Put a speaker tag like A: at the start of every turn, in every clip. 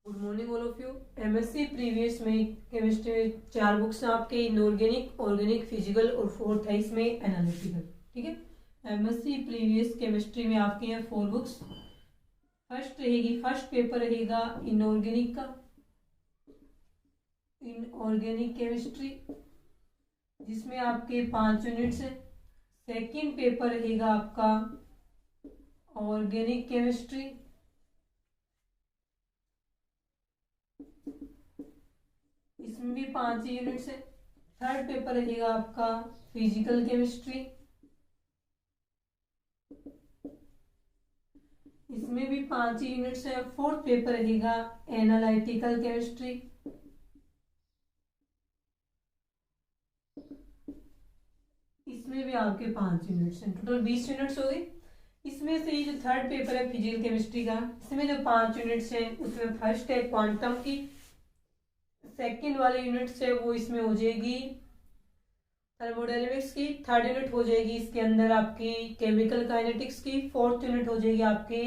A: Good morning all of you. MSc previous में chemistry में 4 books हैं आपके, इनऑर्गेनिक, ऑर्गेनिक, फिजिकल और फोर्थ है इसमें एनालिटिकल। ठीक है, एमएससी प्रीवियस केमिस्ट्री में आपके हैं 4 बुक्स। फर्स्ट पेपर रहेगा इनऑर्गेनिक का, इनऑर्गेनिक केमिस्ट्री, जिसमें आपके 5 यूनिट्स हैं। सेकंड पेपर रहेगा आपका ऑर्गेनिक केमिस्ट्री, इसमें भी 5 यूनिट्स है। थर्ड पेपर रहेगा आपका फिजिकल केमिस्ट्री, इसमें भी 5 यूनिट्स है। फोर्थ पेपर रहेगा एनालिटिकल केमिस्ट्री, इसमें भी आपके 5 यूनिट्स हैं। टोटल 20 यूनिट्स हो गई। इसमें से ये जो थर्ड पेपर है फिजिकल केमिस्ट्री का, इसमें जो 5 यूनिट्स हैं उसमें फर्स्ट है क्वांटम की, सेकेंड वाले यूनिट्स है वो इसमें हो जाएगी थर्मोडायनेमिक्स की, थर्ड यूनिट हो जाएगी इसके अंदर आपकी केमिकल काइनेटिक्स की, फोर्थ यूनिट हो जाएगी आपकी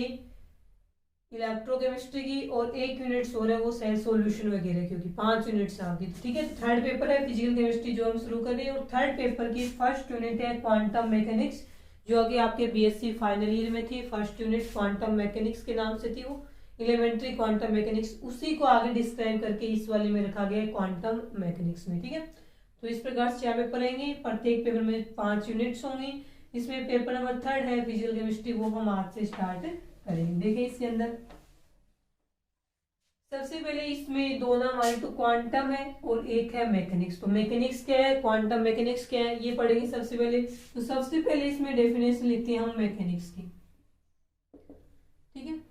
A: इलेक्ट्रोकेमिस्ट्री की, और 1 यूनिट्स हो रहा है वो सेल सॉल्यूशन वगैरह, क्योंकि 5 यूनिट्स आपकी। ठीक है, थर्ड पेपर है फिजिकल केमिस्ट्री जो हम शुरू कर रहे हैं, और थर्ड पेपर की फर्स्ट यूनिट है क्वांटम मैकेनिक्स, जो आगे आपके बीएससी फाइनल ईयर में थी। फर्स्ट यूनिट क्वांटम मैकेनिक्स के नाम से थी, वो एलिमेंट्री क्वांटम मैकेनिक्स, उसी को आगे डिस्क्राइब करके इस वाले में रखा गया है क्वांटम मैकेनिक्स में। ठीक है, तो इस प्रकार से 4 पेपर रहेंगे, प्रत्येक पेपर में 5 यूनिट्स होंगी। इसमें पेपर नंबर थर्ड है फिजिकल केमिस्ट्री, वो हम आज से स्टार्ट करेंगे। देखिए इसके अंदर सबसे पहले इसमें 2 नाम आए, तो क्वांटम है और एक है मैकेनिक्स। तो मैकेनिक्स क्या है, क्वांटम मैकेनिक्स क्या है, ये पढ़ेंगे सबसे पहले। तो सबसे पहले इसमें डेफिनेशन लिखते हैं हम मैकेनिक्स की। ठीक है,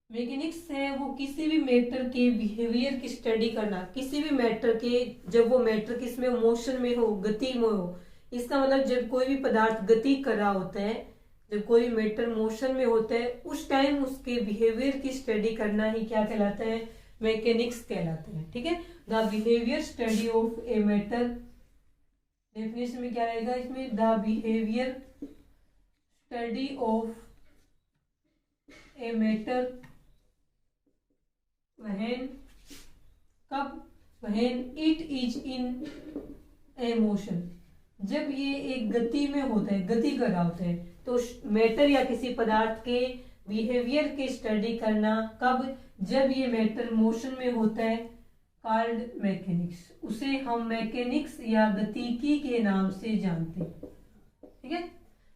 A: मैकेनिक्स है वो किसी भी मैटर के बिहेवियर की स्टडी करना, किसी भी मैटर के, जब वो मैटर किसमें मोशन में हो, गति में हो। इसका मतलब जब कोई भी पदार्थ गति कर रहा होता है, जब कोई मैटर मोशन में होता है, उस टाइम उसके बिहेवियर की स्टडी करना ही क्या कहलाता है, मैकेनिक्स कहलाता है। ठीक है, the behaviour study of a matter, definition में क्या रहेगा इसमें, the behaviour study of a matter when, कब, when it is in a motion, जब ये एक गति में होता है, गति कर रहा होता है। तो मैटर या किसी पदार्थ के बिहेवियर की स्टडी करना कब, जब ये मैटर मोशन में होता है, कॉल्ड मैकेनिक्स, उसे हम मैकेनिक्स या गतिकी के नाम से जानते हैं। ठीक है,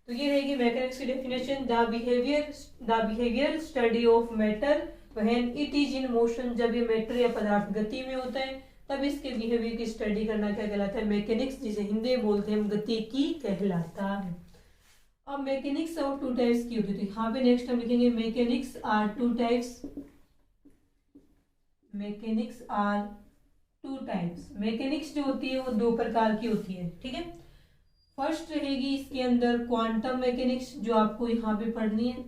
A: तो ये रहेगी मैकेनिक्स की definition, the behaviour study of matter when it is in motion, जब ये मैटर या पदार्थ गति में होता है, तब इसके बिहेवियर की स्टडी करना क्या कहलाता है, मैकेनिक्स, जिसे हिंदी में बोलते हैं हम गतिकी कहलाता है। अब मैकेनिक्स और 2 टाइप्स की होती है, तो यहाँ पे नेक्स्ट हम लिखेंगे mechanics are 2 types, mechanics are 2 types. Mechanics जो होती है वो 2 प्रकार की होती है। ठीक है, फर्स्ट रहेगी इसके अंदर क्वांटम मैकेनिक्स, जो आपको यहाँ पे पढ़नी है,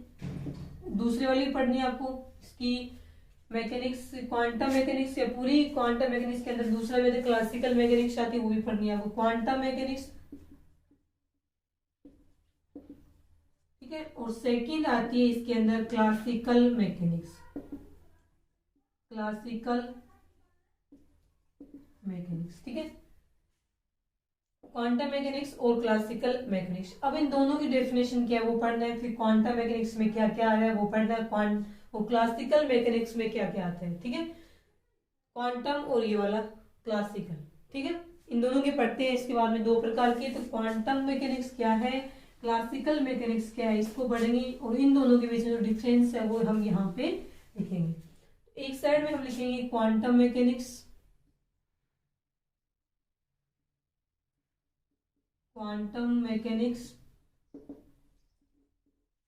A: दूसरी वाली भी पढ़नी है आपको इसकी मैकेनिक्स, क्वांटम मैकेनिक्स या पूरी क्वांटम मैकेनिक्स के अंदर दूसरा में क्लासिकल मैकेनिक्स आती है, वो भी पढ़नी है आपको, क्वांटम मैकेनिक्स। ठीक है, और सेकंड आती है इसके अंदर क्लासिकल मैकेनिक्स, क्लासिकल मैकेनिक्स। ठीक है, क्वांटम मैकेनिक्स और क्लासिकल मैकेनिक्स। अब इन दोनों की डेफिनेशन क्या है वो पढ़ना है, फिर क्वांटम मैकेनिक्स में क्या क्या आ रहा है वो पढ़ना है, और क्लासिकल मैकेनिक्स में क्या क्या आता है। ठीक है, क्वांटम और ये वाला क्लासिकल। ठीक है, इन दोनों के पढ़ते हैं। इसके बाद में 2 प्रकार के, तो क्वांटम मैकेनिक्स क्या है, क्लासिकल मैकेनिक्स क्या है, इसको पढ़ेंगे, और इन दोनों के बीच में जो डिफरेंस है वो हम यहाँ पे लिखेंगे। एक साइड में हम लिखेंगे क्वांटम मैकेनिक्स, क्वांटम मैकेनिक्स,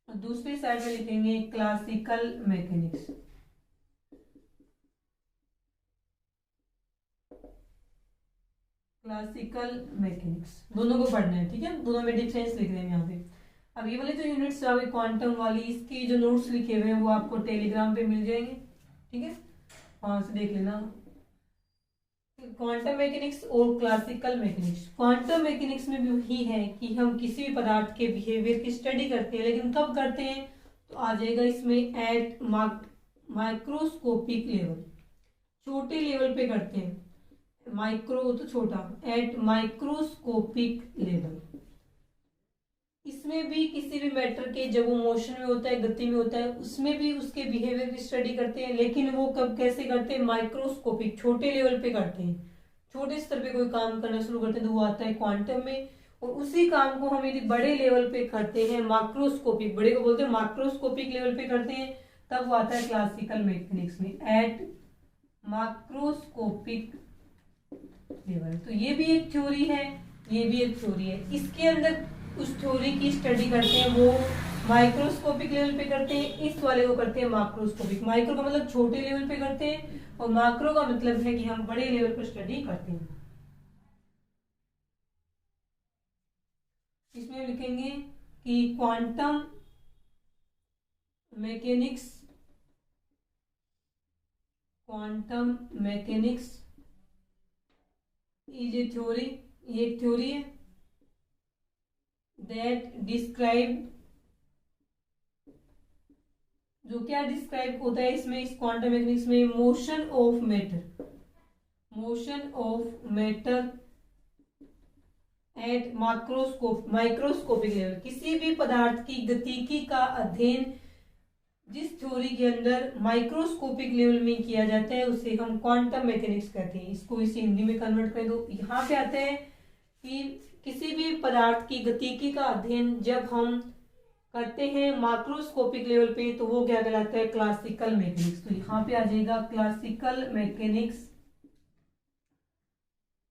A: और दूसरी साइड में लिखेंगे क्लासिकल मैकेनिक्स। क्लासिकल मैकेनिक्स दोनों को पढ़ना है। ठीक है, दोनों में डिफरेंस लिख रहे हैं यहाँ पे। अब ये वाले जो यूनिट्स है क्वांटम वाली, इसकी जो नोट्स लिखे हुए हैं वो आपको टेलीग्राम पे मिल जाएंगे। ठीक है, वहां से देख लेना। क्वांटम मैकेनिक्स और क्लासिकल मैकेनिक्स, क्वांटम मैकेनिक्स में भी वही है कि हम किसी भी पदार्थ के बिहेवियर की स्टडी करते हैं, लेकिन कब करते हैं, तो आ जाएगा इसमें एट मार्क माइक्रोस्कोपिक लेवल, छोटे लेवल पे करते हैं, माइक्रो तो छोटा, एट माइक्रोस्कोपिक लेवल। इसमें भी किसी भी मैटर के जब वो मोशन में होता है, गति में होता है, उसमें भी उसके बिहेवियर की स्टडी करते हैं, लेकिन वो कब कैसे करते हैं, माइक्रोस्कोपिक, छोटे लेवल पे करते हैं। छोटे स्तर पे कोई काम करना शुरू करते हैं तो वो आता है क्वांटम में, और उसी काम को हम यदि बड़े लेवल पे करते हैं, माइक्रोस्कोपिक, बड़े को बोलते हैं माइक्रोस्कोपिक लेवल पे करते हैं, तब वो आता है क्लासिकल मैकेनिक्स में, एट माइक्रोस्कोपिक लेवल। तो ये भी एक थ्योरी है, ये भी एक थ्योरी है। इसके अंदर उस थ्योरी की स्टडी करते हैं वो माइक्रोस्कोपिक लेवल पे करते हैं, इस वाले को करते हैं माइक्रोस्कोपिक। माइक्रो का मतलब छोटे लेवल पे करते हैं, और मैक्रो का मतलब है कि हम बड़े लेवल पर स्टडी करते हैं। इसमें हम लिखेंगे कि quantum mechanics, quantum mechanics is a theory, ये एक थ्योरी है दैट डिस्क्राइब, जो क्या डिस्क्राइब होता है इसमें, इस क्वांटम मैकेनिक्स में, motion of matter, motion of matter at microscopic level. किसी भी पदार्थ की गतिकी का अध्ययन जिस थ्योरी के अंदर माइक्रोस्कोपिक लेवल में किया जाता है उसे हम क्वांटम मैकेनिक्स कहते हैं। इसको इसे हिंदी में कन्वर्ट करें तो यहाँ पे आते हैं कि किसी भी पदार्थ की गतिकी का अध्ययन जब हम करते हैं माइक्रोस्कोपिक लेवल पे तो वो क्या कहलाता है, क्लासिकल मैकेनिक्स। तो यहाँ पे आ जाएगा classical mechanics,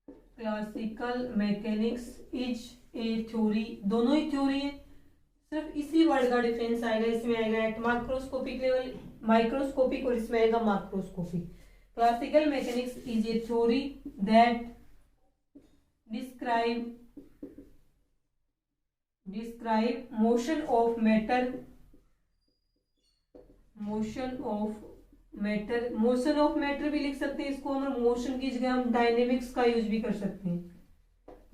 A: classical mechanics is a theory. दोनों ही थ्योरी है, सिर्फ इसी वर्ड का डिफरेंस आएगा, इसमें आएगा एट माइक्रोस्कोपिक लेवल माइक्रोस्कोपिक, और इसमें आएगा microscopic. Classical mechanics is a theory that describe motion of matter, motion of matter, motion of matter भी लिख सकते हैं इसको हम, मोशन की जगह हम डायनेमिक्स का यूज भी कर सकते हैं।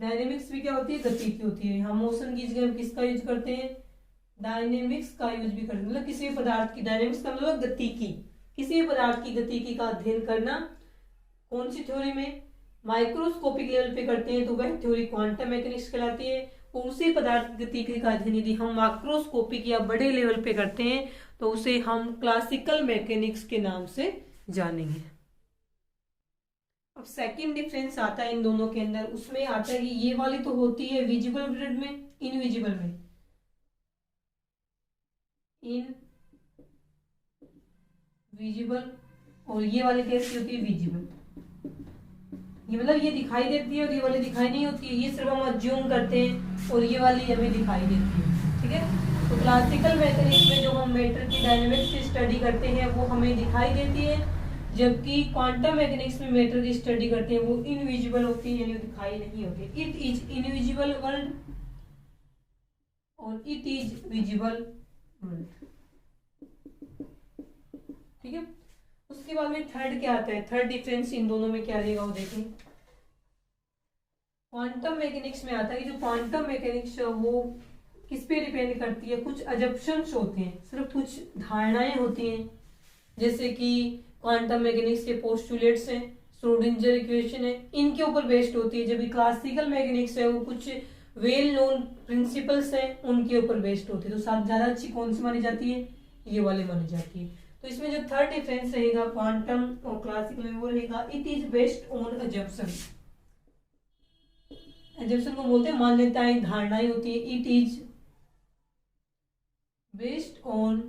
A: डायनेमिक्स भी क्या होती है, गति की होती है। हम मोशन की जगह हम किसका यूज करते हैं, डायनेमिक्स का यूज भी करते हैं। मतलब किसी भी पदार्थ की, डायनेमिक्स का मतलब गति की, किसी भी पदार्थ की गतिकी का अध्ययन करना कौन सी थ्योरी में, माइक्रोस्कोपिक लेवल पे करते हैं तो वह थ्योरी क्वांटम मैकेनिक्स कहलाती है। और उसी पदार्थ की गतिकी का अध्ययन यदि हम माइक्रोस्कोपिक या बड़े लेवल पे करते हैं तो उसे हम क्लासिकल मैकेनिक्स के नाम से जानेंगे। अब सेकंड डिफरेंस आता है इन दोनों के अंदर, उसमें आता है कि ये वाली तो होती है विजिबल पीरियड में, इनविजिबल में, इनविजिबल, और ये वाली कैसी होती है, विजिबल। ये मतलब ये दिखाई देती है और ये वाली दिखाई नहीं होती है, ये सिर्फ हम अज्यूम करते हैं और ये वाली हमें दिखाई देती है, ठीक है। तो क्लासिकल मैकेनिक्स में जो हम मैटर की डायनेमिक्स की स्टडी करते हैं वो हमें दिखाई देती है, जबकि क्वांटम मैकेनिक्स में मैटर की स्टडी करते हैं वो इनविजिबल होती है, यानी दिखाई नहीं होती। इट इज इनविजिबल वर्ल्ड और इट इज विजिबल वर्ल्ड, ठीक है। उसके बाद में थर्ड क्या आता है, थर्ड डिफरेंस इन दोनों में क्या रहेगा वो देखें। क्वांटम मैकेनिक्स में आता है कि जो क्वांटम मैकेनिक्स वो किस पे डिपेंड करती है, कुछ अजम्पशंस होते हैं, सिर्फ कुछ धारणाएं होती हैं, जैसे कि क्वांटम मैकेनिक्स के पोस्टुलेट्स हैं, श्रोडिंजर इक्वेशन है, इनके ऊपर बेस्ड होती है। जबकि क्लासिकल मैकेनिक्स है वो कुछ वेल नोन प्रिंसिपल्स हैं उनके ऊपर बेस्ड होती है। तो साथ ज्यादा अच्छी कौन सी मानी जाती है, ये वाले मानी जाती है। तो इसमें जो थर्ड डिफरेंस रहेगा क्वांटम और क्लासिकल में वो रहेगा it is based on assumption. Assumption को बोलते हैं मान्यताएं, धारणाएं होती है। It is based on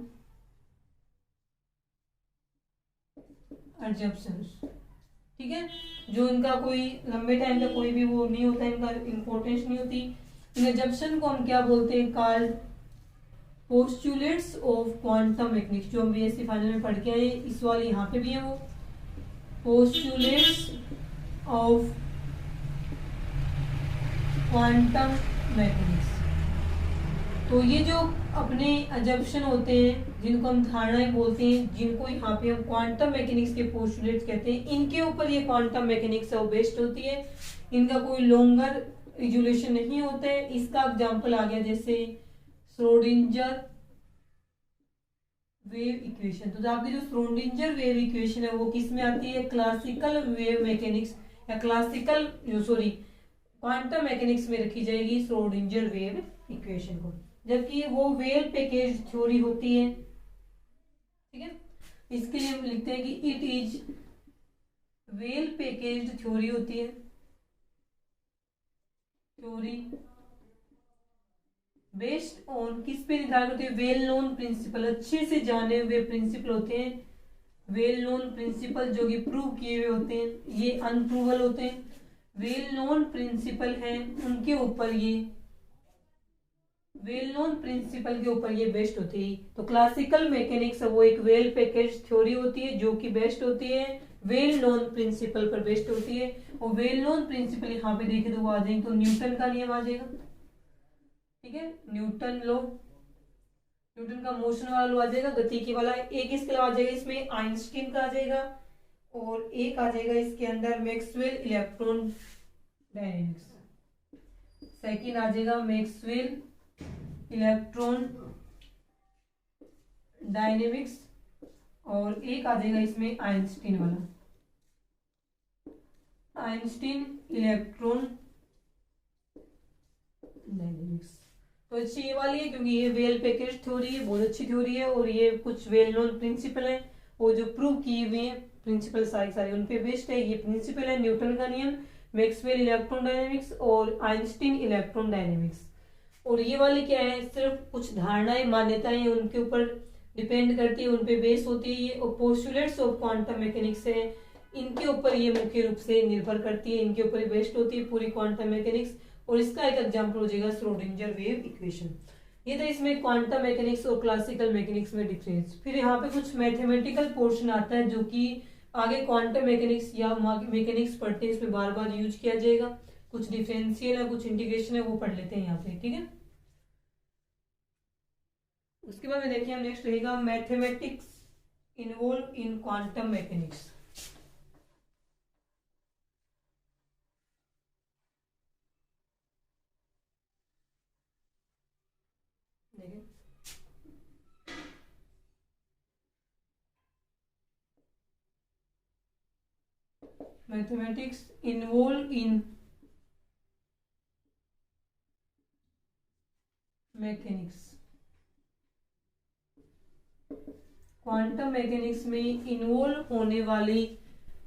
A: assumptions, ठीक है। जो इनका कोई लंबे टाइम तक कोई भी वो नहीं होता, इनका इंपॉर्टेंस नहीं होती। इन अजम्पशन को हम क्या बोलते हैं, called postulates of quantum mechanics, जो हम बीएससी फाइनल में पढ़ के आए, इस वाले यहाँ पे भी है वो पोस्टुलेट्स ऑफ क्वांटम मैकेनिक्स। तो ये जो अपने अजम्पशन होते हैं जिनको हम धारणाएं बोलते हैं, जिनको यहाँ पे हम क्वांटम मैकेनिक्स के पोस्टुलेट्स कहते हैं, इनके ऊपर ये क्वांटम मैकेनिक्स है वो बेस्ड होती है। इनका कोई लॉन्गर रिजोल्यूशन नहीं होता है। इसका एग्जांपल आ गया जैसे श्रोडिंजर वेव इक्वेशन। तो आपकी जो श्रोडिंजर वेव इक्वेशन है वो किस में आती है, क्लासिकल वेव मैकेनिक्स या क्लासिकल सॉरी क्वांटम मैकेनिक्स में रखी जाएगी श्रोडिंजर वेव इक्वेशन को, जबकि वो वेल पैकेज थ्योरी होती है। ठीक है, इसके लिए हम लिखते हैं कि it is well packaged theory होती है, थ्योरी बेस्ड ऑन किस पे निर्धारित होती है, वेल नोन प्रिंसिपल, अच्छे से जाने हुए प्रिंसिपल होते हैं, वेल नोन प्रिंसिपल जो कि प्रूव किए हुए होते हैं, ये अनप्रूवल होते हैं। वेल नोन प्रिंसिपल है उनके ऊपर ये वेल नोन प्रिंसिपल के ऊपर ये बेस्ड होती है। तो क्लासिकल मैकेनिक्स वो एक वेल पैकेज थ्योरी होती है जो कि बेस्ड होती है वेल नोन प्रिंसिपल पर बेस्ड होती है। और वेल नोन प्रिंसिपल यहाँ पे देखे तो वो आ जाएंगे, तो न्यूटन का नियम आ जाएगा। ठीक है, न्यूटन लॉ, न्यूटन का मोशन वाला लॉ आ जाएगा, गति की वाला। एक इसके अलावा आ जाएगा इसमें आइंस्टीन का आ जाएगा, और एक आ जाएगा इसके अंदर मैक्सवेल इलेक्ट्रॉन डायनेमिक्स। सेकंड आ जाएगा मैक्सवेल इलेक्ट्रॉन डायनेमिक्स, और एक आ जाएगा इसमें आइंस्टीन वाला, आइंस्टीन इलेक्ट्रॉन डायनेमिक्स। तो अच्छी ये वाली है क्योंकि ये वेल पैकेज थ्योरी है, बहुत अच्छी थ्योरी है, और ये कुछ वेल नोन प्रिंसिपल है वो जो प्रूव किए हुए हैं प्रिंसिपल सारे सारे उन पे बेस्ड है। ये प्रिंसिपल है न्यूटन का नियम, मैक्सवेल इलेक्ट्रॉन डायनेमिक्स और आइंस्टीन इलेक्ट्रॉन डायनेमिक्स। और ये वाली क्या है, सिर्फ कुछ धारणाएं मान्यताएं उनके ऊपर डिपेंड करती है, उन पे बेस होती है ये, और पोस्टुलेट्स ऑफ क्वांटम मैकेनिक्स है इनके ऊपर ये मुख्य रूप से निर्भर करती है, इनके ऊपर बेस्ड होती है पूरी क्वांटम मैकेनिक्स। और इसका एक एग्जांपल हो जाएगा श्रोडिंजर वेव इक्वेशन। ये तो इसमें क्वांटम मैकेनिक्स और क्लासिकल मैकेनिक्स में डिफरेंस। फिर यहाँ पे कुछ मैथमेटिकल पोर्शन आता है जो कि आगे क्वांटम मैकेनिक्स या मैकेनिक्स पढ़ते हैं इसमें बार बार यूज किया जाएगा। कुछ डिफरेंशियल है, कुछ इंटीग्रेशन है, वो पढ़ लेते हैं यहाँ पे। ठीक है, उसके बाद में देखिए हम नेक्स्ट रहेगा mathematics involve in quantum mechanics. देखिए mathematics involve in mechanics, quantum mechanics में इन्वॉल्व होने वाली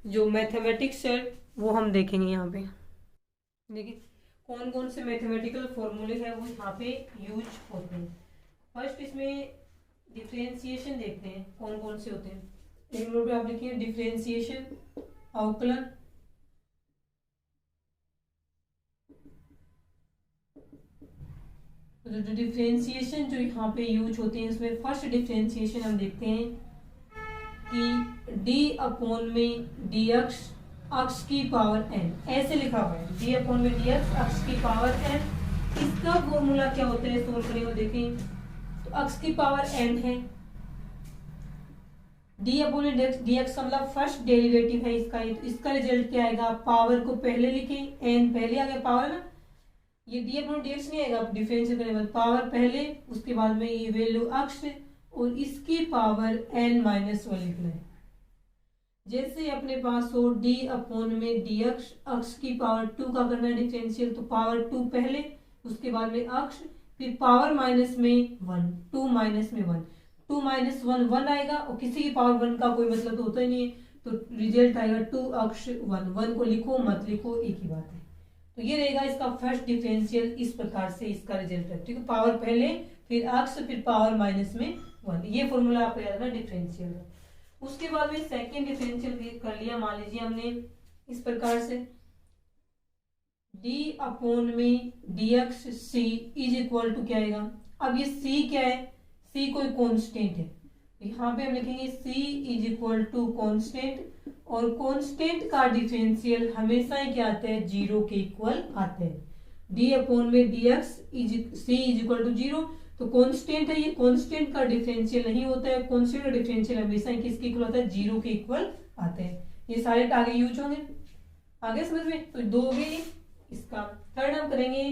A: जो मैथमेटिक्स है वो हम देखेंगे यहाँ पे। देखिए कौन कौन से मैथमेटिकल फॉर्मूले हैं वो यहाँ पे यूज होते हैं। फर्स्ट इसमें डिफरेंशिएशन देखते हैं कौन कौन से होते हैं। एक नोट पे आप लिखिए डिफरेंशिएशन, अवकलन, तो जो डिफरेंशिएशन जो यहाँ पे यूज होते हैं इसमें फर्स्ट डिफरेंशिएशन हम देखते हैं कि डी अपॉन में डी एक्स अक्ष की पावर एन, ऐसे लिखा हुआ है डी अपॉन में डी एक्स अक्ष की पावर एन। इसका फॉर्मूला क्या होता है सोल्व करेंगे देखें, तो अक्ष की पावर एन है, डी अपॉन में डी एक्स का मतलब फर्स्ट डेरिवेटिव है इसका, तो इसका रिजल्ट क्या आएगा, पावर को पहले लिखें, एन पहले आ गया पावर ना, ये डी अपॉन डी एक्स नहीं आएगा डिफरेंशियल करने के बाद, पावर पहले उसके बाद में ये वैल्यू अक्ष और इसकी पावर एन माइनस वन लिखना है। जैसे अपने पास हो डी अपॉन में डी एक्स अक्ष की पावर टू का करना है डिफरेंशियल, तो पावर टू पहले उसके बाद में अक्ष फिर पावर माइनस में वन, टू माइनस में one, two minus one one आएगा और किसी की पावर वन का कोई मतलब तो होता ही नहीं है, तो रिजल्ट आएगा टू अक्ष वन, वन को लिखो मत लिखो एक ही बात है। तो ये रहेगा इसका फर्स्ट डिफरेंशियल, इस प्रकार से इसका रिजल्ट है। ठीक है, पावर पहले फिर अक्ष फिर पावर माइनस में वन, ये फॉर्मूला आपको याद रखना डिफरेंशियल है। उसके बाद में सेकेंड डिफरेंशियल कर लिया, मान लीजिए हमने इस प्रकार से d अपॉन में dx c is equal to क्या आएगा, अब ये c क्या है, c कोई कांस्टेंट है, यहाँ पे हम लिखेंगे c is equal to constant, और कांस्टेंट का डिफरेंशियल हमेशा ही क्या आता है, जीरो के इक्वल आता है। d अपॉन में dx c is equal to zero, तो कांस्टेंट है, ये कांस्टेंट का डिफरेंशियल नहीं होता है, कांस्टेंट का डिफरेंशियल हमेशा ही किसके इक्वल आता है, जीरो के इक्वल आता है। ये सारे आगे यूज होंगे, आगे समझ में, तो दो गए। इसका थर्ड हम करेंगे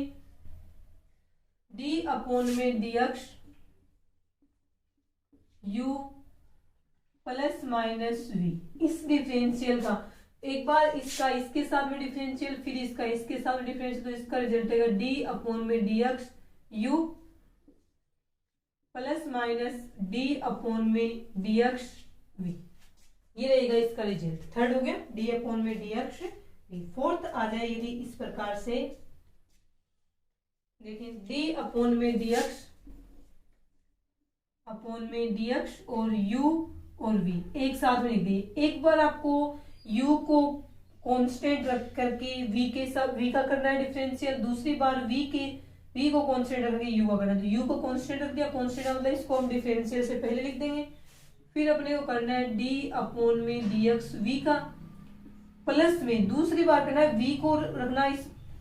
A: d अपॉन में dx u plus minus v. इस डिफरेंशियल का एक बार इसका इसके साथ में डिफरेंशियल, फिर इसका इसके साथ में डिफरेंशियल, तो इसका रिजल्ट आएगा डी अपॉन में D x you plus minus D upon में डी एक्स वी। ये रहेगा इसका रिजल्ट। थर्ड हो गया डी अपॉन में डी एक्स वी। फोर्थ आ जाए यदि इस प्रकार से, देखिए डी अपॉन में डी एक्स अपॉन में डी एक्स और u और v एक साथ में लिख दिए। एक बार आपको u को कांस्टेंट रख करके v के साथ v का करना है डिफरेंशियल, दूसरी बार v को कांस्टेंट रख करके u का करना है। तो u को कांस्टेंट रख दिया, कांस्टेंट मतलब इसको हम डिफरेंशियल से पहले लिख देंगे। फिर अपने को करना है d अपॉन में dx v का, प्लस में दूसरी बार करना है v को रखना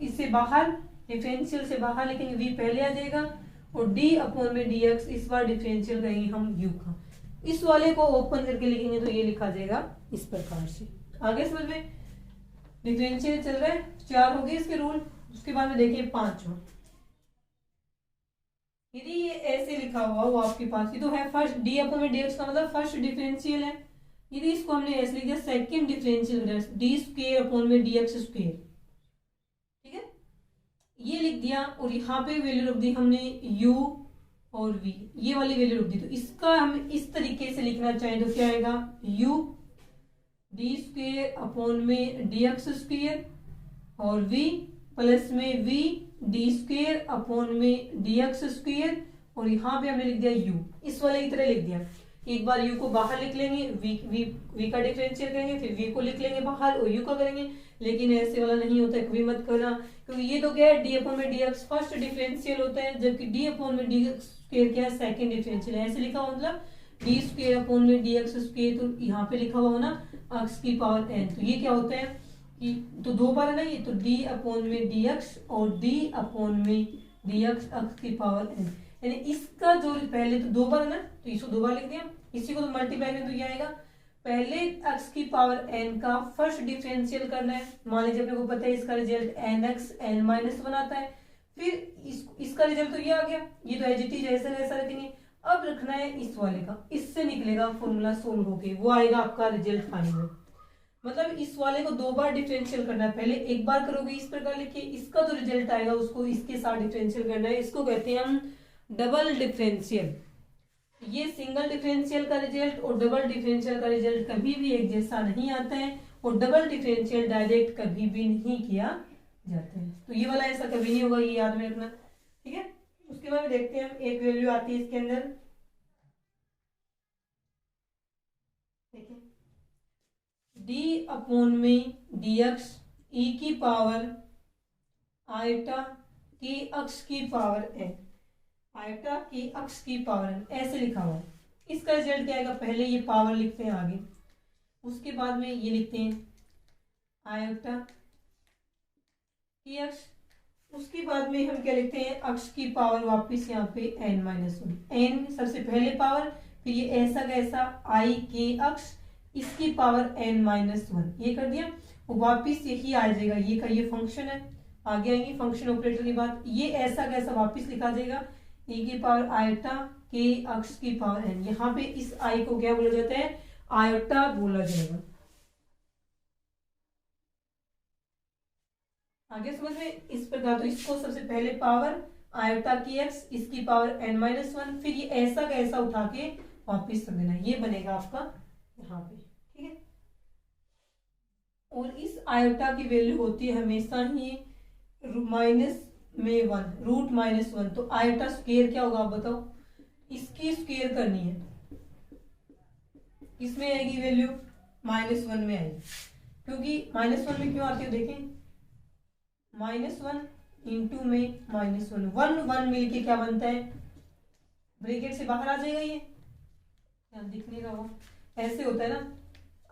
A: इससे बाहर, डिफरेंशियल से बाहर लिखेंगे, v पहले आ जाएगा, और d अपॉन में dx इस बार डिफरेंशियल करेंगे हम u का। इस वाले को ओपन करके लिखेंगे तो ये लिखा जाएगा इस प्रकार से। आगे समझ में, डिफरेंशियल चल रहा है, 4 हो गए इसके रूल। उसके बाद में देखिए 5वां, यदि ये ऐसे लिखा हुआ वो आपके पास, ये तो है फर्स्ट d अपॉन में dx का मतलब फर्स्ट डिफरेंशियल है। यदि इसको हमने ऐसे लिख दिया second differential, D square upon में dx स्क्वायर, ठीक है, ये लिख दिया, और यहाँ पे वैल्यू रख दी हमने u और v, ये वाली वैल्यू रख दी। तो इसका हम इस तरीके से लिखना चाहें तो क्या आएगा u डी स्क्वायर अपॉन में dx स्क्वायर और v प्लस में v डी स्क्वायर अपॉन में dx स्क्वायर, और यहाँ पे हमने लिख दिया u, इस वाले की तरह लिख दिया। एक बार u को बाहर लिख लेंगे, v का डिफरेंशियल करेंगे, फिर v को लिख लेंगे बाहर और u का करेंगे। लेकिन ऐसे वाला नहीं होता है, कभी मत करना, क्योंकि ये तो क्या है d अपॉन में dx फर्स्ट डिफरेंशियल होता है, जबकि d अपॉन में dx स्क्वायर क्या है सेकंड डिफरेंशियल है। ऐसे लिखा हुआ मतलब डी स्क्वायर अपॉन में dx स्क्वायर, तो यहाँ पे लिखा हुआ हो ना x की पावर n, तो ये क्या होता है कि तो दो बार है ना ये, तो d अपॉन में dx और d अपॉन में dx x की पावर n, यानी इसका जो पहले तो दो बार है ना, तो इसको दो बार लिख दिया, इसी को तो मल्टीप्लाई करें तो क्या आएगा, पहले x की पावर n का फर्स्ट डिफरेंशियल करना है। मान लीजिए अपने को पता है इसका रिजल्ट nx n-1 आता है, फिर इसका रिजल्ट तो ये आ गया, ये तो एज इट इज ऐसा ऐसा रखेंगे। अब रखना है इस वाले का, इससे निकलेगा फॉर्मूला सोल्व होके, वो आएगा आपका रिजल्ट फाइनल। मतलब इस वाले को दो बार डिफरेंशियल करना है, पहले एक बार करोगे इस प्रकार लिखिए, इसका जो रिजल्ट आएगा उसको इसके साथ डिफरेंशियल करना है। इसको कहते हैं हम डबल डिफरेंशियल। ये सिंगल डिफरेंशियल का रिजल्ट और डबल डिफरेंशियल का रिजल्ट कभी भी एक जैसा नहीं आता है, और डबल डिफरेंशियल डायरेक्ट कभी भी नहीं किया जाता है। तो ये वाला ऐसा कभी नहीं होगा, ये याद में रखना, ठीक है। उसके बाद देखते हैं हम एक वैल्यू आती है इसके अंदर, देखिए d अपॉन में dx e की पावर आयटा की अक्ष की पावर n, आयटा की अक्ष की पावर n, ऐसे लिखा हुआ है। इसका रिजल्ट क्या आएगा, पहले ये पावर लिखते हैं आगे, उसके बाद में ये लिखते हैं आयटा की अक्ष, उसके बाद में हम क्या लिखते हैं अक्ष की पावर वापस यहाँ पे n-1, n सबसे पहले पावर, फिर ये ऐसा कैसा i के अक्ष इसकी पावर n-1, ये कर दिया, और वापिस यही आ जाएगा, ये का ये फंक्शन है, आगे आएंगे फंक्शन ऑपरेटर की बात। ये ऐसा कैसा वापिस लिखा जाएगा e की पावर आयटा के अक्ष की पावर n, यहाँ पे इस i को क्या बोला जाता है, आयटा बोला जाएगा। आगे समझ में इस प्रकार, तो इसको सबसे पहले पावर आयटा की x इसकी पावर n-1, फिर ये ऐसा कैसा उठा के वापिस कर देना, ये बनेगा आपका यहाँ पे, ठीक है। और इस आयटा की वैल्यू होती है हमेशा ही माइनस में 1, रूट -1, तो आयटा स्क्वायर क्या होगा आप बताओ, इसकी स्क्वायर करनी है, इसमें आएगी वैल्यू -1 में आएगी, क्योंकि -1 में क्यों आती है देखें, -1 इंटू में -1, 1 मिलके क्या बनता है, ब्रैकेट से बाहर आ जाएगा, ये दिखने का वो ऐसे होता है ना,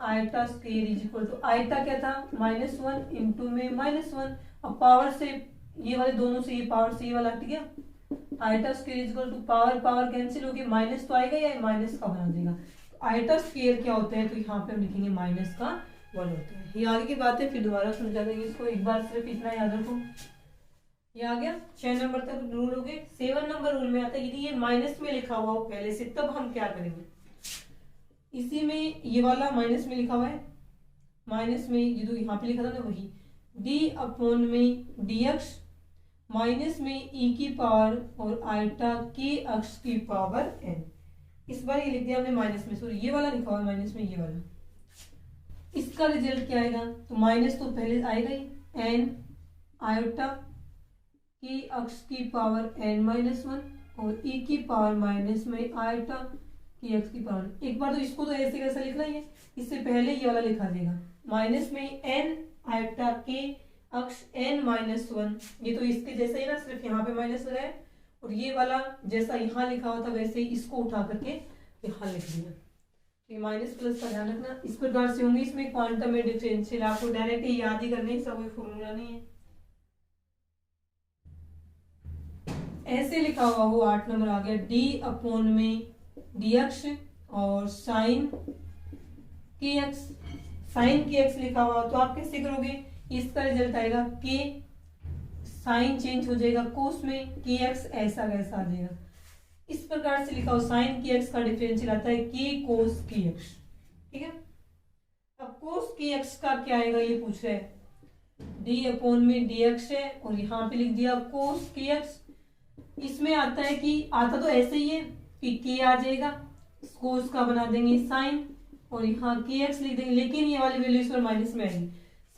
A: iota square is equal to, iota क्या था -1 इंटू में -1, अब पावर से ये वाले दोनों से ये पावर से ये वाला हट गया, iota square is equal to power power cancel होगी, माइनस तो आएगा या माइनस का बना देगा, तो आयटा स्क्वायर क्या होता है, तो यहाँ पे हम लिखेंगे -1 होता है। ये आगे की बात है, फिर दोबारा समझा देंगे इसको, एक बार सिर्फ इतना याद रखो। ये आ गया 6 नंबर तक रूल हो गए। 7 नंबर रूल में आता है यदि ये माइनस में लिखा हुआ हो पहले से, तब हम क्या करेंगे, इसी में ये वाला माइनस में लिखा हुआ है, माइनस में ये जो यहाँ पे लिखा था ना वही डी अपॉन में डी एक्स माइनस में ई की पावर और आइटा के अक्ष की पावर एन। इस बार ये लिख दिया हमने माइनस में, सॉरी ये वाला लिखा हुआ है माइनस में, ये वाला। इसका रिजल्ट क्या आएगा, तो माइनस तो पहले आएगा ही, एन आयोटा की अक्ष की पावर एन माइनस वन और ई की पावर माइनस में आयोटा की अक्ष की पावर। एक बार तो इसको तो ऐसे कैसा लिखना ही है, इससे पहले ये वाला लिखा देगा माइनस में एन आयोटा के अक्ष एन माइनस वन। ये तो इसके जैसा ही ना, सिर्फ यहाँ पे माइनस लगा है, और ये वाला जैसा यहाँ लिखा हुआ था वैसे ही इसको उठा करके यहाँ लिख दिया। ये माइनस प्लस का ध्यान रखना, इस प्रकार से होंगे। इसमें क्वांटम में डिफरेंशियल आपको डायरेक्ट याद ही करने, इसका कोई फॉर्मूला नहीं है। ऐसे लिखा हुआ वो 8 नंबर आ गया, डी अपॉन में डी एक्स और साइन के एक्स, साइन के एक्स लिखा हुआ, तो आप कैसे करोगे, इसका रिजल्ट आएगा के साइन चेंज हो जाएगा कोस में, के एक्स ऐसा कैसा आ जाएगा। इस प्रकार से लिखा हो, साइन के एक्स का डिफरेंशियल आता है के कोस के एक्स, ठीक है। अब कोस के एक्स का क्या आएगा ये पूछ रहे हैं, डी अपॉन में डी एक्स है और यहाँ पे लिख दिया कोस के एक्स। इसमें आता है कि आता तो ऐसे ही है कि के आ जाएगा, कोस का बना देंगे साइन और यहाँ के एक्स लिख देंगे, लेकिन ये वाली वैल्यू इस पर माइनस में आएगी।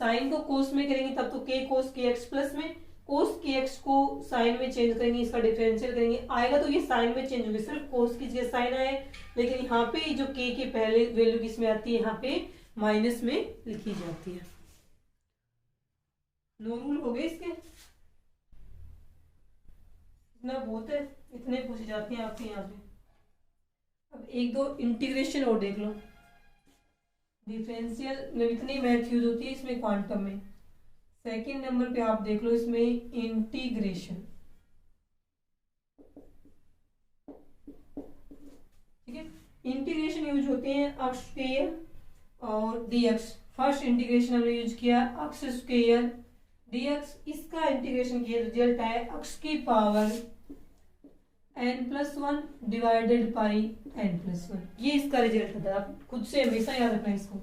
A: साइन को कोस में करेंगे तब तो के कोस के एक्स प्लस में, कोस के एक्स को साइन में चेंज करेंगे, इसका डिफरेंशियल करेंगे, आएगा तो ये साइन में चेंज होगी, सिर्फ कोस की जगह साइन आए, लेकिन यहाँ पे जो के पहले वैल्यू किसमें आती है, यहाँ पे माइनस में लिखी जाती है। नो रूल हो गए इसके, इतना बहुत है, इतने पूछे जाते हैं आपके यहाँ पे। अब एक दो इंटीग्रेशन और देख लो, डिफरेंशियल में इतनी मैथ यूज होती है इसमें क्वांटम में। सेकंड नंबर पे आप देख लो इसमें इंटीग्रेशन, ठीक है। इंटीग्रेशन यूज होते हैं अक्ष स्क्वायर और डीएक्स। फर्स्ट इंटीग्रेशन हमने यूज किया अक्ष स्क्वायर डीएक्स, इसका इंटीग्रेशन किया, रिजल्ट आया अक्ष की power n+1 divided by n+1, ये इसका रिजल्ट होता है। आप खुद से हमेशा याद रखना इसको,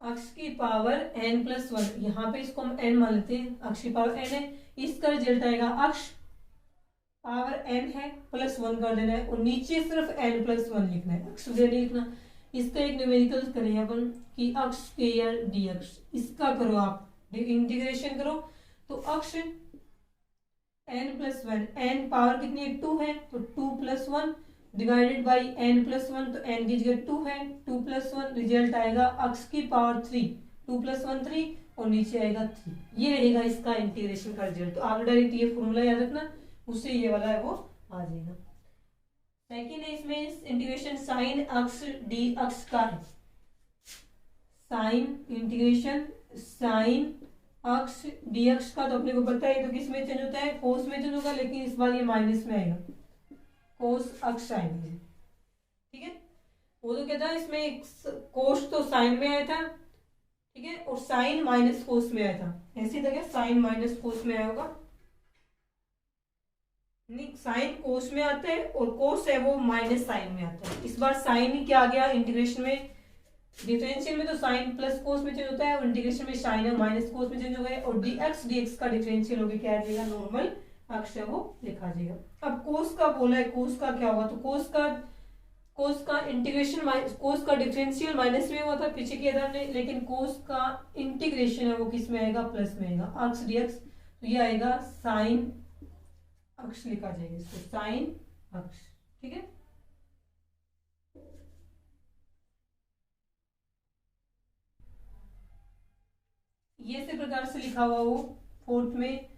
A: अक्ष की पावर n+1, यहाँ पे इसको हम n मान लेते हैं, अक्ष की पावर n है, इसका रिजल्ट आएगा अक्ष पावर n है +1 कर देना है और नीचे सिर्फ n+1 लिखना है, अक्ष नहीं लिखना। इसका एक न्यूमेरिकल करें अपन कि अक्ष स्क्वायर dx, इसका करो आप इंटीग्रेशन करो तो अक्ष n+1, n पावर कितनी है 2 है तो 2+1 डिवाइडेड बाई n+1, तो n की जगह 2 है, 2+1 रिजल्ट आएगा अक्ष की पावर 3, 2+1 3 और नीचे आएगा 3, ये रहेगा इसका इंटीग्रेशन का रिजल्ट। तो आप डायरेक्ट ये फॉर्मूला याद रखना, उससे ये वाला है वो आ जाएगा। सेकेंड है इसमें इंटीग्रेशन साइन अक्ष डी अक्ष का है, साइन इंटीग्रेशन साइन अक्ष डी अक्ष का, तो अपने को पता है तो किस में चेंज होता है, कोस में चेंज होगा, लेकिन इस बार ये माइनस में आएगा, कोस अक्ष आएंगे, ठीक है। वो तो क्या था इसमें कोस तो साइन में आया था, ठीक है, और साइन माइनस कोस में आया था, ऐसे था क्या, साइन माइनस कोस में आया होगा, नहीं साइन कोस में आता है और कोस है वो माइनस साइन में आता है। इस बार साइन ही क्या आ गया इंटीग्रेशन में, डिफरेंशियल में तो साइन प्लस कोस में चेंज होता है और इंटीग्रेशन में साइन है माइनस कोस में चेंज हो गया, और डीएक्स का डिफरेंशियल हो गया क्या आ जाएगा, नॉर्मल अक्ष है वो लिखा जाएगा। अब कोस का बोला है, कोस का क्या होगा, तो कोस का इंटीग्रेशन कोस का डिफरेंशियल माइनस में हुआ था पीछे के आधार में, लेकिन कोस का इंटीग्रेशन है वो किस में आएगा, प्लस में आएगा, अक्ष डीएक्स, तो ये आएगा साइन अक्ष लिखा जाएगा इसको, साइन अक्ष, ठीक है। ये इसी प्रकार से लिखा हुआ वो फोर्थ में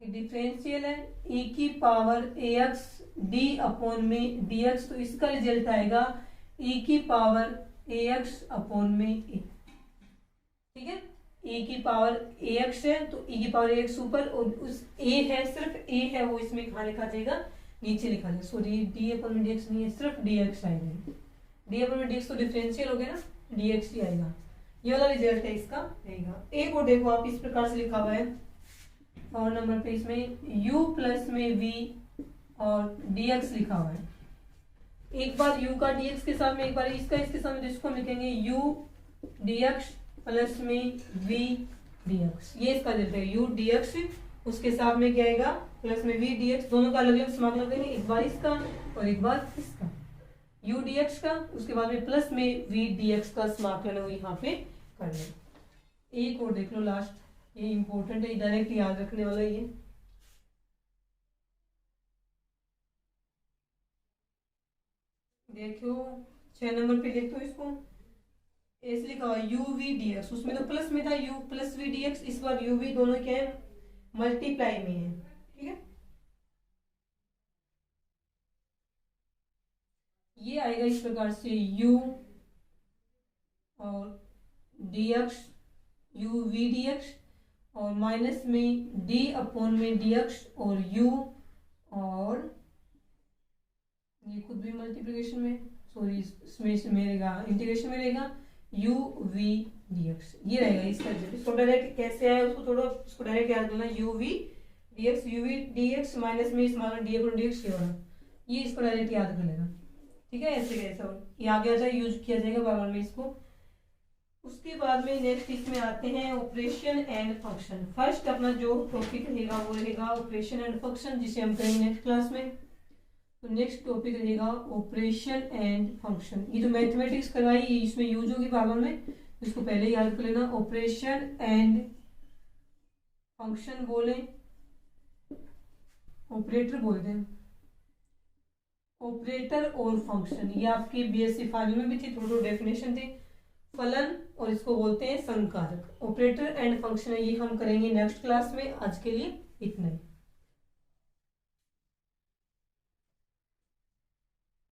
A: डिफरेंशियल है ए की पावर ए एक्स डी अपॉन में डी एक्स, तो इसका रिजल्ट आएगा ए की पावर ए एक्स अपॉन में ए, ठीक है। ए की पावर ए एक्स है तो ए की पावर ए एक्स ऊपर, और उस ए है सिर्फ ए है वो इसमें कहाँ लिखा जाएगा, नीचे लिखा जाएगा, सॉरी डी अपॉन में डी एक्स नहीं है, सिर्फ डी एक्स आएगा, डी अपॉन में डी एक्स तो डिफरेंशियल हो गया ना, डी एक्स ही आएगा, ये वाला रिजल्ट है इसका रहेगा। एक और देखो आप इस प्रकार से लिखा हुआ है और नंबर पे इसमें u प्लस में v और dx लिखा हुआ है, एक बार u का dx के साथ में, एक बार इसका इसके साथ में, जिसको हम लिखेंगे u dx प्लस में v dx। ये इसका रिजल्ट है, u dx उसके साथ में क्या आएगा प्लस में v dx, दोनों का अलग अलग समाकलन करेंगे, एक बार इसका और एक बार इसका, u dx का उसके बाद में प्लस में v dx का समाकलन है यहाँ पे करना। एक और देख लो लास्ट, ये इंपॉर्टेंट है, डायरेक्ट याद रखने वाला ये। देखो 6 नंबर पे लिख दो इसको, ऐसे लिखा हुआ u v dx, उसमें तो प्लस में था u प्लस v dx, इस बार u v दोनों क्या है मल्टीप्लाई में है, ठीक है। ये आएगा इस प्रकार से u और dx u v dx और माइनस में d अपॉन में dx और u, और ये खुद भी मल्टीप्लिकेशन में, सॉरी इसमें रहेगा इंटीग्रेशन में रहेगा u v dx, ये रहेगा इसका रिजल्ट। इसको डायरेक्ट कैसे आया उसको थोड़ा, इसको डायरेक्ट याद करना, u v dx माइनस में स्मॉल d अपॉन dx ये वाला, ये इसको डायरेक्ट याद कर लेना, ठीक है। ऐसे कैसा ये आगे आ जाए यूज किया जाएगा बार बार में इसको। उसके बाद में नेक्स्ट इसमें आते हैं ऑपरेशन एंड फंक्शन। फर्स्ट अपना जो टॉपिक रहेगा वो रहेगा ऑपरेशन एंड फंक्शन, जिसे हम करेंगे नेक्स्ट क्लास में। तो नेक्स्ट टॉपिक रहेगा ऑपरेशन एंड फंक्शन। ये जो मैथमेटिक्स करवाई इसमें यूज होगी बार बार में, तो इसको पहले याद कर लेना। ऑपरेशन एंड फंक्शन बोले, ऑपरेटर बोलते हैं, ऑपरेटर और फंक्शन, ये आपकी बीएससी फाइल में भी थी, थोड़ी डेफिनेशन थी। फलन और इसको बोलते हैं संकारक। ऑपरेटर एंड फंक्शन ये हम करेंगे नेक्स्ट क्लास में। आज के लिए इतना ही।